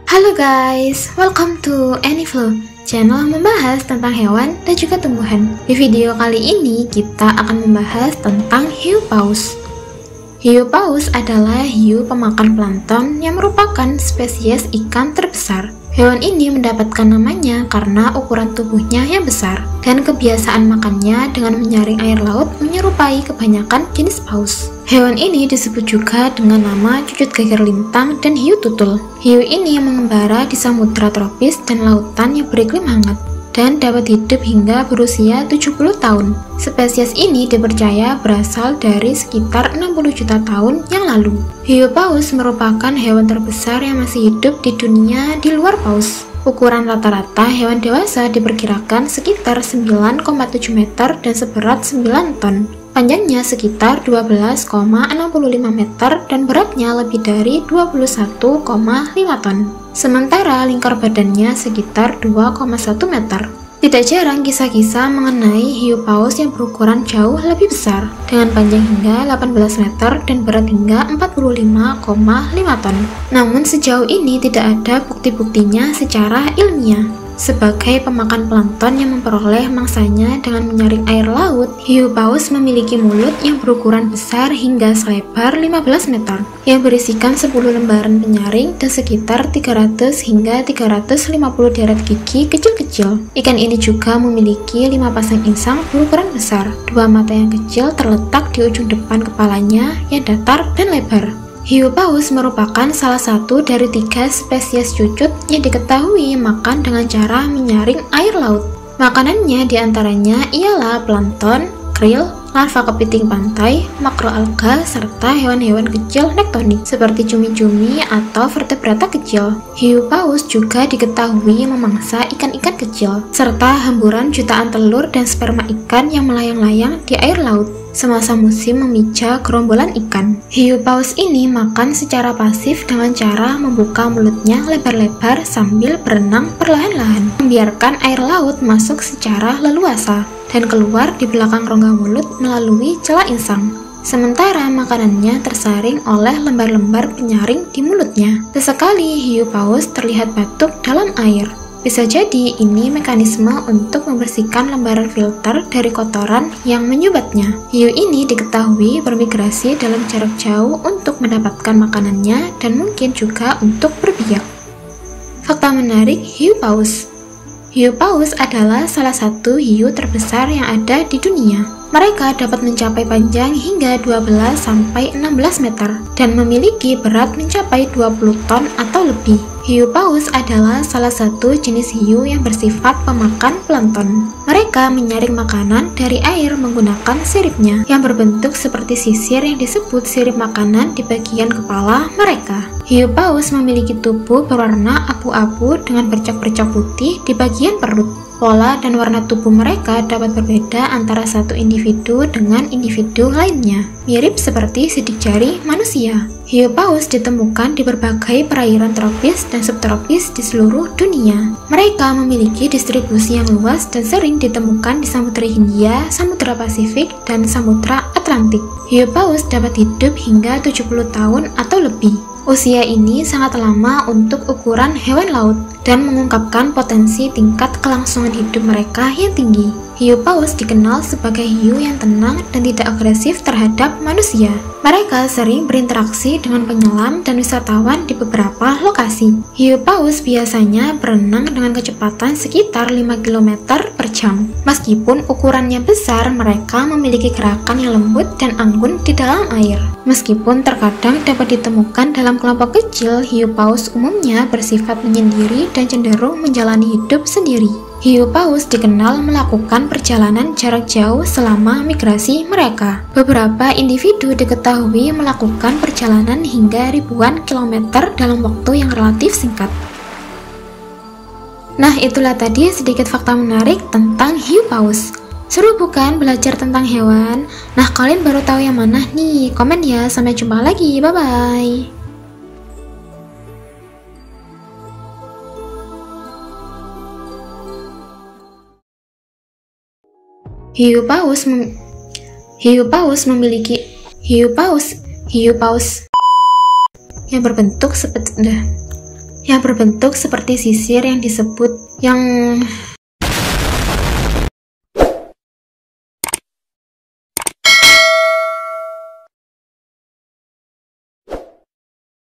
Halo guys, welcome to Anyflow, channel membahas tentang hewan dan juga tumbuhan. Di video kali ini kita akan membahas tentang hiu paus. Hiu paus adalah hiu pemakan plankton yang merupakan spesies ikan terbesar. Hewan ini mendapatkan namanya karena ukuran tubuhnya yang besar dan kebiasaan makannya dengan menyaring air laut menyerupai kebanyakan jenis paus. Hewan ini disebut juga dengan nama cucut geger lintang dan hiu tutul. Hiu ini mengembara di samudra tropis dan lautan yang beriklim hangat dan dapat hidup hingga berusia 70 tahun. Spesies ini dipercaya berasal dari sekitar 60 juta tahun yang lalu. Hiu paus merupakan hewan terbesar yang masih hidup di dunia di luar paus. Ukuran rata-rata hewan dewasa diperkirakan sekitar 9,7 meter dan seberat 9 ton. Panjangnya sekitar 12,65 meter dan beratnya lebih dari 21,5 ton. Sementara lingkar badannya sekitar 2,1 meter. Tidak jarang kisah-kisah mengenai hiu paus yang berukuran jauh lebih besar, dengan panjang hingga 18 meter dan berat hingga 45,5 ton. Namun sejauh ini tidak ada bukti-buktinya secara ilmiah. Sebagai pemakan plankton yang memperoleh mangsanya dengan menyaring air laut, hiu paus memiliki mulut yang berukuran besar hingga selebar 15 meter, yang berisikan 10 lembaran penyaring dan sekitar 300 hingga 350 deret gigi kecil-kecil. Ikan ini juga memiliki 5 pasang insang berukuran besar. 2 mata yang kecil terletak di ujung depan kepalanya yang datar dan lebar. Hiu paus merupakan salah satu dari 3 spesies cucut yang diketahui makan dengan cara menyaring air laut. Makanannya diantaranya ialah plankton, krill, larva kepiting pantai, makro alga, serta hewan-hewan kecil nektonik seperti cumi-cumi atau vertebrata kecil. Hiu paus juga diketahui memangsa ikan-ikan kecil, serta hamburan jutaan telur dan sperma ikan yang melayang-layang di air laut semasa musim memijak gerombolan ikan. Hiu paus ini makan secara pasif dengan cara membuka mulutnya lebar-lebar sambil berenang perlahan-lahan, membiarkan air laut masuk secara leluasa dan keluar di belakang rongga mulut melalui celah insang. Sementara makanannya tersaring oleh lembar-lembar penyaring di mulutnya. Sesekali hiu paus terlihat batuk dalam air. Bisa jadi ini mekanisme untuk membersihkan lembaran filter dari kotoran yang menyumbatnya. Hiu ini diketahui bermigrasi dalam jarak jauh untuk mendapatkan makanannya dan mungkin juga untuk berbiak. Fakta menarik hiu paus. Hiu paus adalah salah satu hiu terbesar yang ada di dunia. Mereka dapat mencapai panjang hingga 12-16 meter dan memiliki berat mencapai 20 ton atau lebih. Hiu paus adalah salah satu jenis hiu yang bersifat pemakan plankton. Mereka menyaring makanan dari air menggunakan siripnya yang berbentuk seperti sisir yang disebut sirip makanan di bagian kepala mereka. Hiu paus memiliki tubuh berwarna abu-abu dengan bercak-bercak putih di bagian perut. Pola dan warna tubuh mereka dapat berbeda antara satu individu dengan individu lainnya, mirip seperti sidik jari manusia. Hiu paus ditemukan di berbagai perairan tropis dan subtropis di seluruh dunia. Mereka memiliki distribusi yang luas dan sering ditemukan di Samudra Hindia, Samudra Pasifik, dan Samudra Atlantik. Hiu paus dapat hidup hingga 70 tahun atau lebih. Usia ini sangat lama untuk ukuran hewan laut dan mengungkapkan potensi tingkat kelangsungan hidup mereka yang tinggi. Hiu paus dikenal sebagai hiu yang tenang dan tidak agresif terhadap manusia. Mereka sering berinteraksi dengan penyelam dan wisatawan di beberapa lokasi. Hiu paus biasanya berenang dengan kecepatan sekitar 5 km per jam. Meskipun ukurannya besar, mereka memiliki gerakan yang lembut dan anggun di dalam air. Meskipun terkadang dapat ditemukan dalam kelompok kecil, hiu paus umumnya bersifat menyendiri dan cenderung menjalani hidup sendiri. Hiu paus dikenal melakukan perjalanan jarak jauh selama migrasi mereka. Beberapa individu diketahui melakukan perjalanan hingga ribuan kilometer dalam waktu yang relatif singkat. Nah, itulah tadi sedikit fakta menarik tentang hiu paus. Seru bukan belajar tentang hewan? Nah, kalian baru tahu yang mana nih? Komen ya, sampai jumpa lagi, bye-bye. Hiu paus memiliki hiu paus yang berbentuk seperti yang berbentuk seperti sisir yang disebut yang